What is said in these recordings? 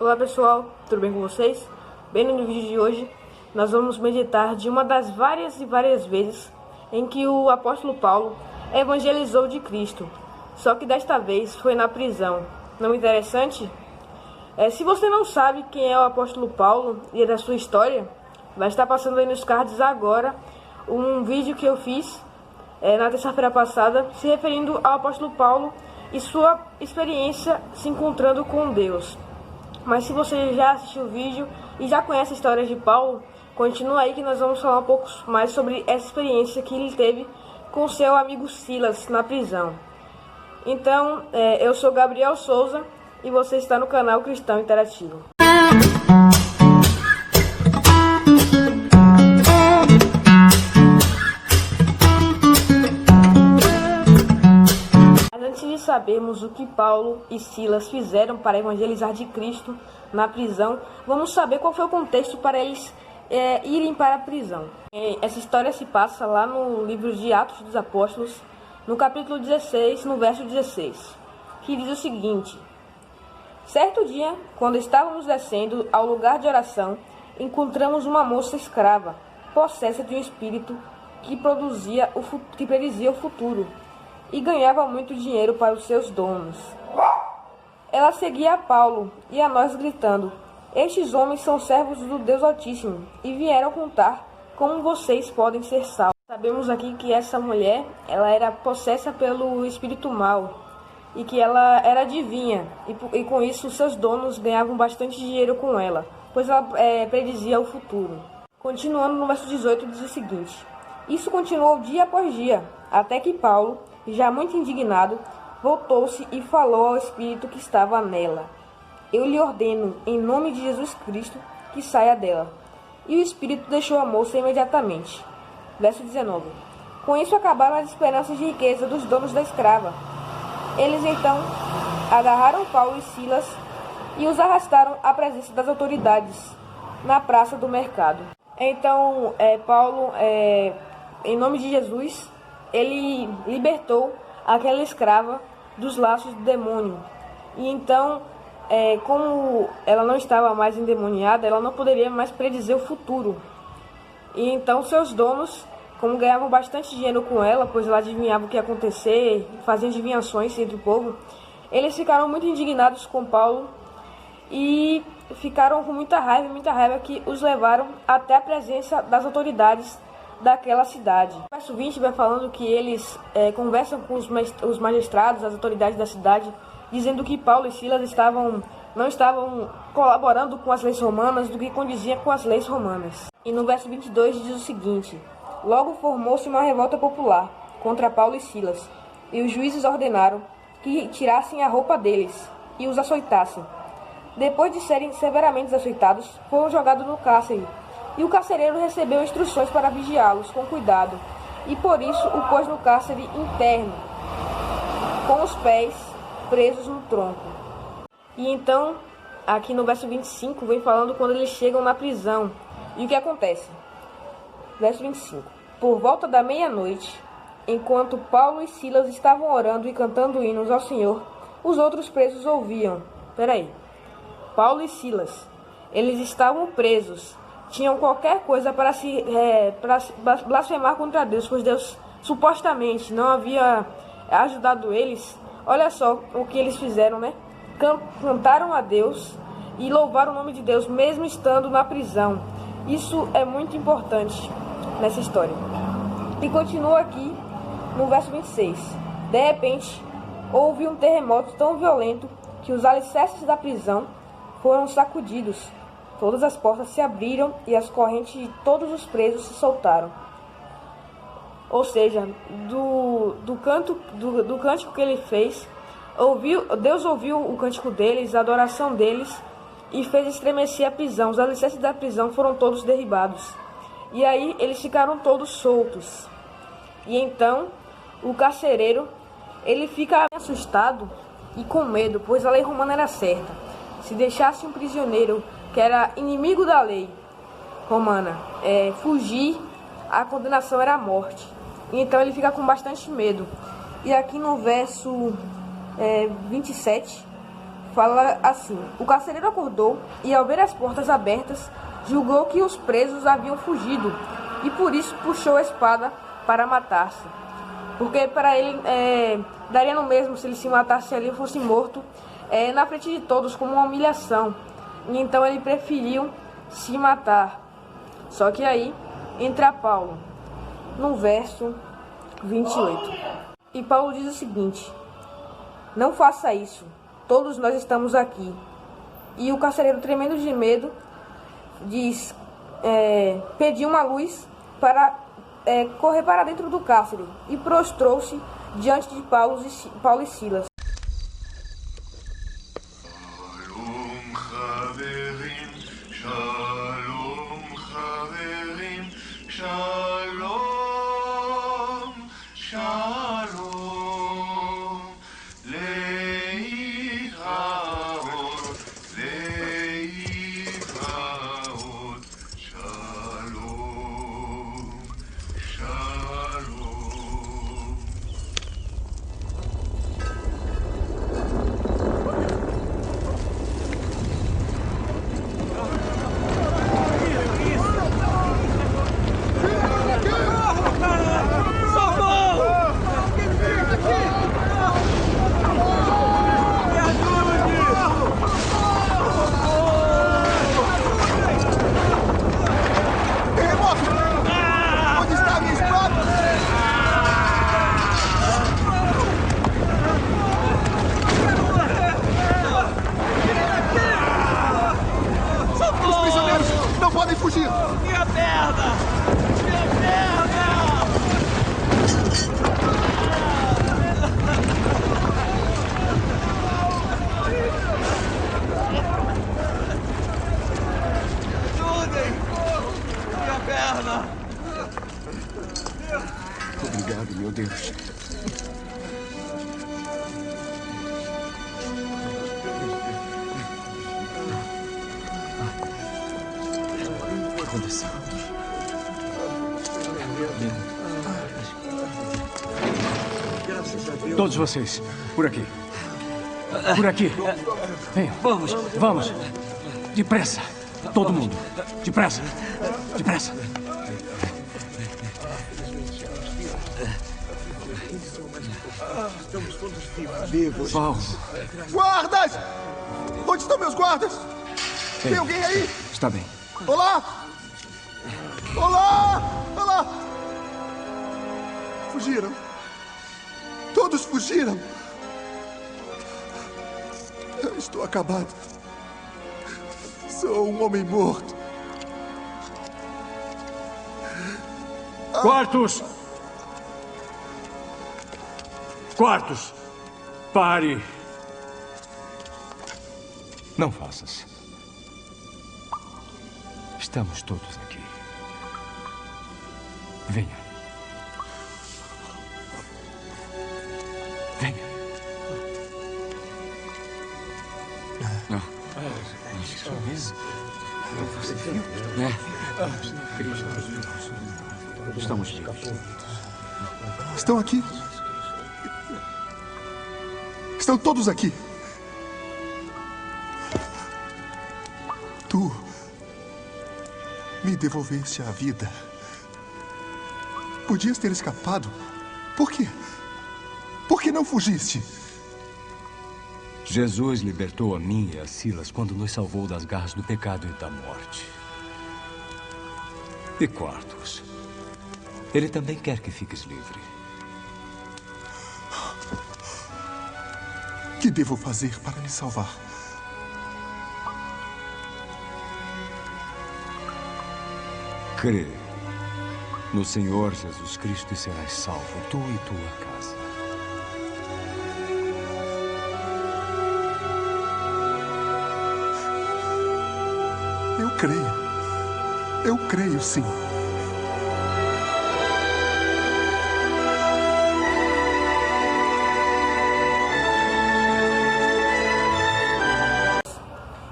Olá pessoal, tudo bem com vocês? Bem, no vídeo de hoje nós vamos meditar de uma das várias vezes em que o apóstolo Paulo evangelizou de Cristo, só que desta vez foi na prisão. Não é interessante? Se você não sabe quem é o apóstolo Paulo e da sua história, vai estar passando aí nos cards agora um vídeo que eu fiz na terça-feira passada, se referindo ao apóstolo Paulo e sua experiência se encontrando com Deus. Mas se você já assistiu o vídeo e já conhece a história de Paulo, continua aí que nós vamos falar um pouco mais sobre essa experiência que ele teve com seu amigo Silas na prisão. Então, eu sou Gabriel Souza e você está no canal Cristão Interativo. Antes de sabermos o que Paulo e Silas fizeram para evangelizar de Cristo na prisão, vamos saber qual foi o contexto para eles irem para a prisão. Essa história se passa lá no livro de Atos dos Apóstolos, no capítulo 16, no verso 16, que diz o seguinte: certo dia, quando estávamos descendo ao lugar de oração, encontramos uma moça escrava, possessa de um espírito que predizia o futuro e ganhava muito dinheiro para os seus donos. Ela seguia a Paulo e a nós gritando: estes homens são servos do Deus Altíssimo e vieram contar como vocês podem ser salvos. Sabemos aqui que essa mulher, ela era possessa pelo espírito mau e que ela era adivinha e com isso seus donos ganhavam bastante dinheiro com ela, pois ela predizia o futuro. Continuando no verso 18 diz o seguinte: isso continuou dia após dia, até que Paulo, já muito indignado, voltou-se e falou ao espírito que estava nela: eu lhe ordeno, em nome de Jesus Cristo, que saia dela. E o espírito deixou a moça imediatamente. Verso 19. Com isso acabaram as esperanças de riqueza dos donos da escrava. Eles então agarraram Paulo e Silas e os arrastaram à presença das autoridades, na praça do mercado. Então, Paulo, em nome de Jesus, ele libertou aquela escrava dos laços do demônio. E então, como ela não estava mais endemoniada, ela não poderia mais predizer o futuro. E então seus donos, como ganhavam bastante dinheiro com ela, pois ela adivinhava o que ia acontecer, fazia adivinhações entre o povo, eles ficaram muito indignados com Paulo e ficaram com muita raiva que os levaram até a presença das autoridades daquela cidade. O verso 20 vai falando que eles conversam com os magistrados, as autoridades da cidade, dizendo que Paulo e Silas não estavam colaborando com as leis romanas do que condizia com as leis romanas. E no verso 22 diz o seguinte: logo formou-se uma revolta popular contra Paulo e Silas, e os juízes ordenaram que tirassem a roupa deles e os açoitassem. Depois de serem severamente açoitados, foram jogados no cárcere, e o carcereiro recebeu instruções para vigiá-los com cuidado, e por isso o pôs no cárcere interno, com os pés presos no tronco. E então, aqui no verso 25, vem falando quando eles chegam na prisão. E o que acontece? Verso 25. Por volta da meia-noite, enquanto Paulo e Silas estavam orando e cantando hinos ao Senhor, os outros presos ouviam. Paulo e Silas, eles estavam presos. Tinham qualquer coisa para blasfemar contra Deus, pois Deus supostamente não havia ajudado eles. Olha só o que eles fizeram, né? Cantaram a Deus e louvaram o nome de Deus, mesmo estando na prisão. Isso é muito importante nessa história. E continua aqui no verso 26. De repente, houve um terremoto tão violento que os alicerces da prisão foram sacudidos. Todas as portas se abriram e as correntes de todos os presos se soltaram. Ou seja, do cântico que ele fez, Deus ouviu o cântico deles, a adoração deles, e fez estremecer a prisão. Os alicerces da prisão foram todos derribados. E aí eles ficaram todos soltos. E então o carcereiro, ele fica assustado e com medo, pois a lei romana era certa: se deixasse um prisioneiro que era inimigo da lei romana fugir, a condenação era a morte. Então ele fica com bastante medo. E aqui no verso 27 fala assim: o carcereiro acordou e, ao ver as portas abertas, julgou que os presos haviam fugido e por isso puxou a espada para matar-se. Porque para ele daria no mesmo se ele se matasse ali e fosse morto na frente de todos como uma humilhação. E então ele preferiu se matar. Só que aí entra Paulo no verso 28. E Paulo diz o seguinte: não faça isso, todos nós estamos aqui. E o carcereiro, tremendo de medo, diz, pediu uma luz para correr para dentro do cárcere e prostrou-se diante de Paulo e Silas. Obrigado, meu Deus. O que aconteceu? Todos vocês, por aqui. Por aqui. Venham. Vamos. Depressa. Todo mundo. Depressa. Depressa. Estamos todos vivos. Paulo. Guardas! Onde estão meus guardas? Ei, tem alguém aí? Está bem. Olá! Olá! Olá! Fugiram. Todos fugiram. Eu estou acabado. Sou um homem morto. Quartos! Quartos! Pare! Não faças. Estamos todos aqui. Venha. Venha. Estamos vivos. Estão aqui? Estão todos aqui. Tu me devolveste a vida. Podias ter escapado. Por quê? Por que não fugiste? Jesus libertou a mim e a Silas quando nos salvou das garras do pecado e da morte. E quartos. Ele também quer que fiques livre. O que devo fazer para me salvar? Crê no Senhor Jesus Cristo e serás salvo, tu e tua casa. Eu creio. Eu creio, sim.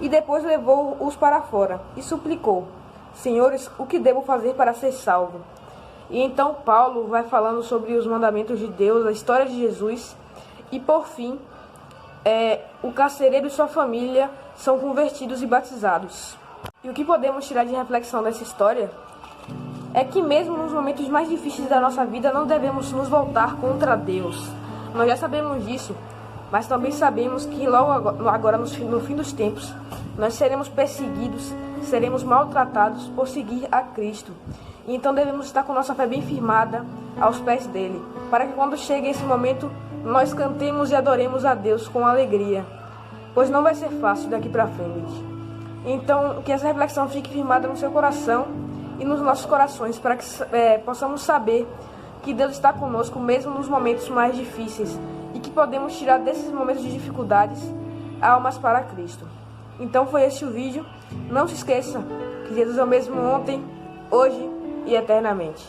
E depois levou-os para fora e suplicou: Senhores, o que devo fazer para ser salvo? E então Paulo vai falando sobre os mandamentos de Deus, a história de Jesus, e por fim o carcereiro e sua família são convertidos e batizados. E o que podemos tirar de reflexão dessa história é que mesmo nos momentos mais difíceis da nossa vida não devemos nos voltar contra Deus. Nós já sabemos disso, mas também sabemos que logo agora no fim dos tempos, nós seremos perseguidos, seremos maltratados por seguir a Cristo. E então devemos estar com nossa fé bem firmada aos pés dele, para que quando chegue esse momento, nós cantemos e adoremos a Deus com alegria, pois não vai ser fácil daqui para frente. Então, que essa reflexão fique firmada no seu coração e nos nossos corações, para que possamos saber que Deus está conosco mesmo nos momentos mais difíceis e que podemos tirar desses momentos de dificuldades almas para Cristo. Então foi esse o vídeo. Não se esqueça que Jesus é o mesmo ontem, hoje e eternamente.